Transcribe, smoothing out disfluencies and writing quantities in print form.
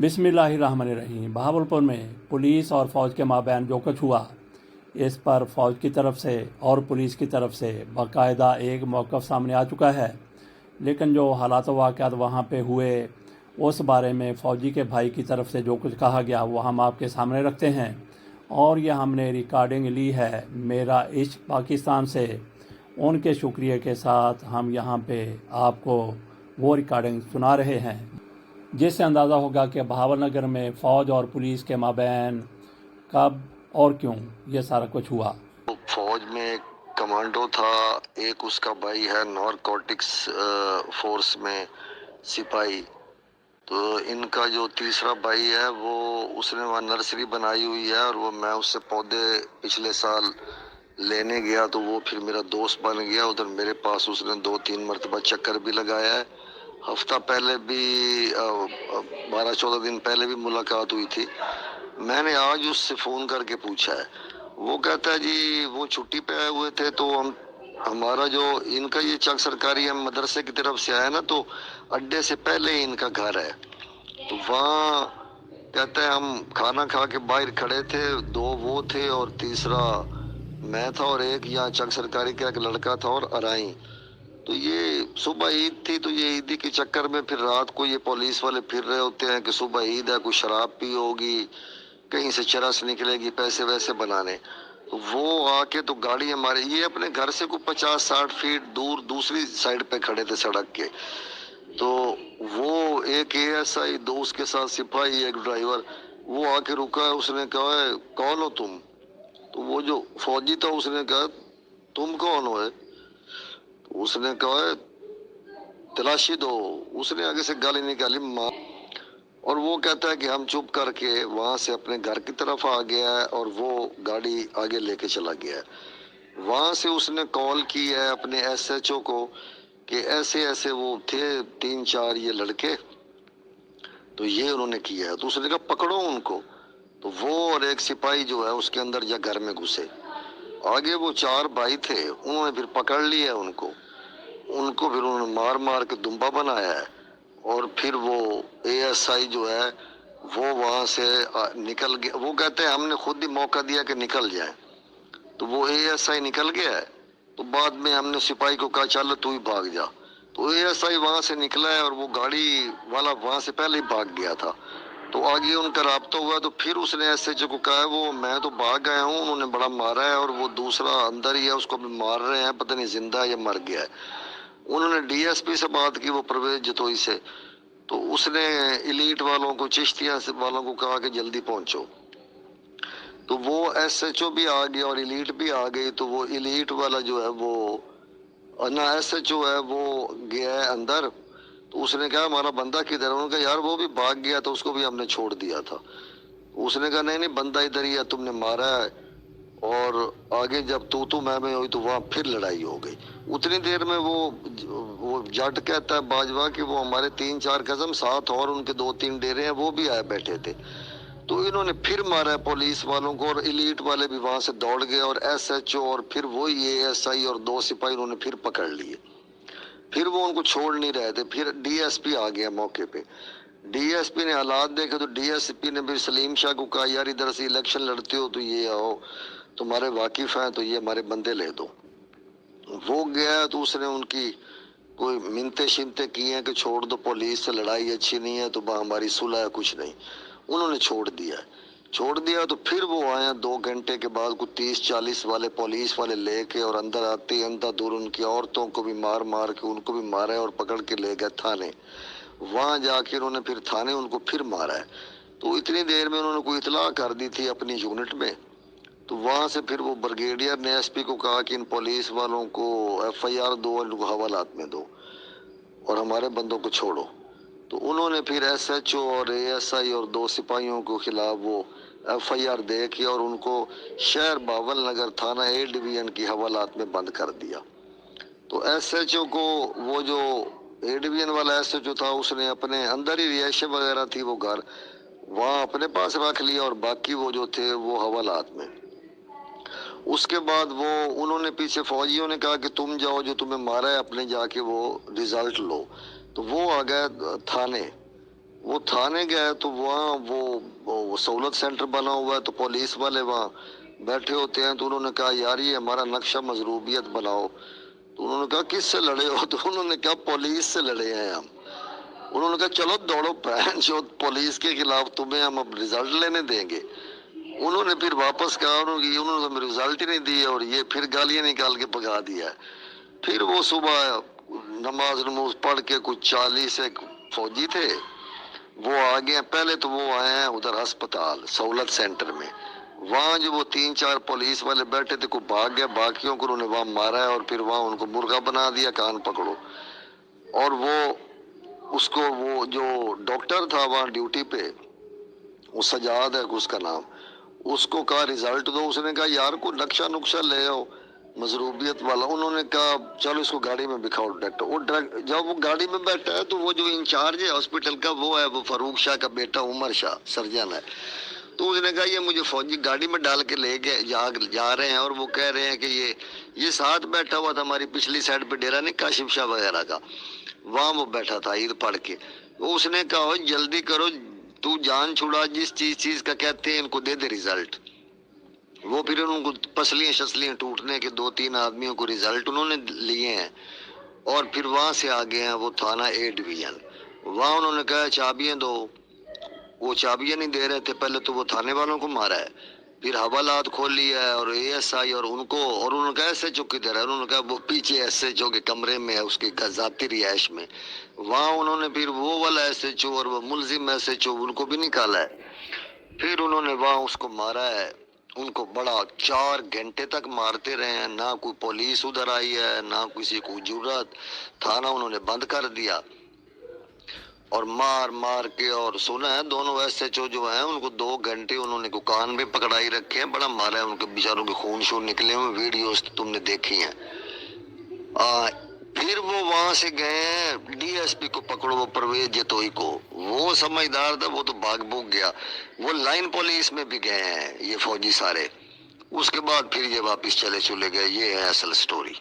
बिस्मिल्लाहिर्रहमानिर्रहीम। बहावलपुर में पुलिस और फ़ौज के माबैन जो कुछ हुआ, इस पर फ़ौज की तरफ से और पुलिस की तरफ से बाकायदा एक मौक़िफ़ सामने आ चुका है। लेकिन जो हालात व वाक़यात वहाँ पे हुए, उस बारे में फ़ौजी के भाई की तरफ से जो कुछ कहा गया वो हम आपके सामने रखते हैं। और यह हमने रिकॉर्डिंग ली है मेरा इश्क पाकिस्तान से। उनके शुक्रिया के साथ हम यहाँ पे आपको वो रिकॉर्डिंग सुना रहे हैं, जिससे अंदाज़ा होगा कि बहावल नगर में फ़ौज और पुलिस के माबैन कब और क्यों ये सारा कुछ हुआ। फौज में एक कमांडो था, एक उसका भाई है नारकोटिक्स फोर्स में सिपाही। तो इनका जो तीसरा भाई है वो उसने वहाँ नर्सरी बनाई हुई है, और वो मैं उससे पौधे पिछले साल लेने गया तो वो फिर मेरा दोस्त बन गया। उधर मेरे पास उसने 2-3 मरतबा चक्कर भी लगाया है। हफ्ता पहले भी 12-14 दिन पहले भी मुलाकात हुई थी। मैंने आज उससे फोन करके पूछा है, वो कहता है जी वो छुट्टी पे आए हुए थे, तो हमारा जो इनका ये चक सरकारी हम मदरसे की तरफ से आया ना, तो अड्डे से पहले ही इनका घर है। तो वहाँ कहते हैं हम खाना खा के बाहर खड़े थे, 2 वो थे और तीसरा मैं था, और एक यहाँ चक सरकारी का एक लड़का था और अराई। तो ये सुबह ईद थी, तो ये ईदी के चक्कर में फिर रात को ये पुलिस वाले फिर रहे होते हैं कि सुबह ईद है, कोई शराब पी होगी, कहीं से चरस निकलेगी पैसे वैसे बनाने। तो वो आके तो गाड़ी हमारे ये अपने घर से को 50-60 फीट दूर दूसरी साइड पे खड़े थे सड़क के। तो वो एक एएसआई, 2 उसके साथ सिपाही, एक ड्राइवर, वो आके रुका है। उसने कहा है कौन हो तुम? तो वो जो फौजी था उसने कहा तुम कौन हो? तो उसने कहा है तलाशी दो। उसने आगे से गाली निकाली माँ, और वो कहता है कि हम चुप करके वहां से अपने घर की तरफ आ गया है, और वो गाड़ी आगे लेके चला गया है। वहां से उसने कॉल की है अपने एसएचओ को कि ऐसे ऐसे वो थे 3-4 ये लड़के, तो ये उन्होंने किया है। तो उसने कहा पकड़ो उनको। तो वो और एक सिपाही जो है उसके अंदर जा घर में घुसे। आगे वो 4 भाई थे, उन्होंने फिर पकड़ लिया उनको फिर उन्होंने मार मार के दुम्बा बनाया है। और फिर वो एएसआई जो है वो वहां से निकल गया। वो कहते हैं हमने खुद ही मौका दिया कि निकल जाए, तो वो एएसआई निकल गया है। तो बाद में हमने सिपाही को कहा चलो तू ही भाग जा। तो एएसआई वहां से निकला है, और वो गाड़ी वाला वहां से पहले ही भाग गया था। तो आगे उनका राब्ता हुआ, तो फिर उसने एसएचओ को कहा वो मैं तो भाग गया हूँ, उन्होंने बड़ा मारा है, और वो दूसरा अंदर ही है, उसको भी मार रहे हैं, पता नहीं जिंदा है या मर गया है। उन्होंने डीएसपी से बात की, वो परवेज जतोई से। तो उसने इलीट वालों को, चिश्तिया वालों को कहा कि जल्दी पहुंचो। तो वो एसएचओ भी आ गया और इलीट भी आ गई। तो वो इलीट वाला जो है वो ना एसएचओ है वो गया है अंदर। तो उसने कहा हमारा बंदा किधर है? उन्होंने कहा यार वो भी भाग गया था, उसको भी हमने छोड़ दिया था। उसने कहा नहीं नहीं बंदा इधर ही है, तुमने मारा है। और आगे जब तू मैं हुई तो वहां फिर लड़ाई हो गई। उतनी देर में वो जट कहता है बाजवा कि वो हमारे 3-4 कसम साथ और उनके 2-3 डेरे हैं वो भी आए बैठे थे। तो इन्होंने फिर मारा पुलिस वालों को, और इलीट वाले भी वहां से दौड़ गए, और एसएचओ और फिर वही एएसआई और 2 सिपाही उन्होंने फिर पकड़ लिए। फिर वो उनको छोड़ नहीं रहे थे। फिर डीएसपी आ गया मौके पे। डीएसपी ने हालात देखे तो डीएसपी ने फिर सलीम शाह को कहा यार इधर से इलेक्शन लड़ते हो तो ये आओ, तुम्हारे वाकिफ हैं तो ये हमारे बंदे ले दो। वो गया तो उसने उनकी कोई मिन्नतें शिनते की हैं कि छोड़ दो, पुलिस से लड़ाई अच्छी नहीं है, तो हमारी सुलह है, कुछ नहीं। उन्होंने छोड़ दिया। तो फिर वो आए 2 घंटे के बाद कुछ 30-40 वाले पुलिस वाले लेके, और अंदर आते ही अंधाधुंध उनकी औरतों को भी मार मार के उनको भी मारा है, और पकड़ के ले गए थाने। वहां जाके उन्होंने फिर थाने उनको फिर मारा है। तो इतनी देर में उन्होंने कोई इतला कर दी थी अपनी यूनिट में। तो वहां से फिर वो ब्रिगेडियर ने एसपी को कहा कि इन पुलिस वालों को एफआईआर दो और इनको हवालात में दो, और हमारे बंदों को छोड़ो। तो उन्होंने फिर एसएचओ और एएसआई और 2 सिपाहियों के खिलाफ वो एफआईआर दे के और उनको शहर बावल नगर थाना ए डिवीजन की हवालात में बंद कर दिया। तो एसएचओ को, वो जो ए डिवीजन वाला एसएचओ था, उसने अपने अंदर ही रिहायशें वगैरह थी वो घर वहां अपने पास रख लिया, और बाकी वो जो थे वो हवालात में। उसके बाद वो उन्होंने पीछे फौजियों ने कहा कि तुम जाओ, जो तुम्हें मारा है अपने जाके वो रिजल्ट लो। तो वो आ गए थाने। وہ تھانے گئے تو وہاں وہ سہولت سینٹر بنا ہوا ہے، تو پولیس والے وہاں بیٹھے ہوتے ہیں، تو انہوں نے کہا یار یہ ہمارا نقشہ مضروبیت بناؤ. تو انہوں نے کہا کس سے لڑے ہو؟ تو انہوں نے کہا پولیس سے لڑے ہیں ہم. انہوں نے کہا چلو دوڑو پہن جو پولیس کے خلاف، تمہیں ہم اب رزلٹ لینے دیں گے. انہوں نے پھر واپس کہا، انہوں نے ہمیں رزلٹ ہی نہیں دیے، اور یہ پھر گالیاں نکال کے بھگا دیا. پھر وہ صبح نماز پڑھ کے کچھ 40 ایک فوجی تھے، وہ آگے ہیں. پہلے تو وہ آئے ہیں ادھر ہسپتال سہولت سینٹر میں، وہاں جو وہ 3-4 پولیس والے بیٹھے تھے کو بھاگ گیا، باقیوں کو انہوں نے وہاں مارا ہے، اور پھر وہاں ان کو مرغا بنا دیا، کان پکڑو. اور وہ اس کو وہ جو ڈاکٹر تھا وہاں ڈیوٹی پہ، وہ سجاد ہے اس کا نام، اس کو کہا رزلٹ دو. اس نے کہا یار کو نقشہ نقشہ لے آؤ مضروبیت والا. انہوں نے کہا چلو اس کو گاڑی میں بکھاؤ. ڈاکٹر جب وہ گاڑی میں بیٹھا ہے تو وہ جو انچارج ہے ہاسپٹل کا وہ ہے، وہ فاروق شاہ کا بیٹا عمر شاہ سرجن ہے. تو اس نے کہا یہ مجھے فوجی گاڑی میں ڈال کے لے کے جا رہے ہیں، اور وہ کہہ رہے ہیں کہ یہ ساتھ بیٹھا ہوا تھا ہماری پچھلی سائڈ پہ ڈیرا نہیں کاشف شاہ وغیرہ کا، وہاں وہ بیٹھا تھا عید پڑھ کے. اس نے کہا جلدی کرو، تو جان چھڑا، جس چیز کا کہتے ہیں ان کو دے دے رزلٹ. وہ پھر ان کو پسلیاں ٹوٹنے کے 2-3 آدمیوں کو رزلٹ انہوں نے لیے ہیں، اور پھر وہاں سے آگے ہیں وہ تھانہ اے ڈویژن. وہاں انہوں نے کہا چابیاں دو، وہ چابیاں نہیں دے رہے تھے. پہلے تو وہ تھانے والوں کو مارا ہے، پھر حوالات کھول لیا ہے، اور اے ایس آئی اور انہوں نے کہا ایس ایچ او کدھر ہے؟ انہوں نے کہا وہ پیچھے ایس ایچ او کے کمرے میں ہے، اس کی ذاتی رہائش میں. وہاں انہوں نے پھر وہ والا ایس ایچ او اور وہ ملزم ایس ایچ او ان کو بھی نکالا ہے. پھر انہوں نے وہاں اس کو مارا ہے، ان کو بڑا 4 گھنٹے تک مارتے رہے ہیں. نہ کوئی پولیس ادھر آئی ہے، نہ کسی کو جرات. تھانہ انہوں نے بند کر دیا، اور مار کے. اور سنا ہے دونوں ایس ایچ او جو ہیں ان کو 2 گھنٹے انہوں نے کان بھی پکڑائی رکھے ہیں، بڑا مارا ہے. ان کے بیچاروں کے خون شون نکلے ہوئے ویڈیوز تم نے دیکھی ہیں. پھر وہ وہاں سے گئے ڈی ایس پی کو پکڑو، وہ پرویز جتوئی کو. وہ سمجھدار تھا، وہ تو بھاگ بھوگ گیا. وہ لائن پولیس میں بھی گئے ہیں یہ فوجی سارے. اس کے بعد پھر یہ واپس چلے گئے. یہ ہے اصل سٹوری.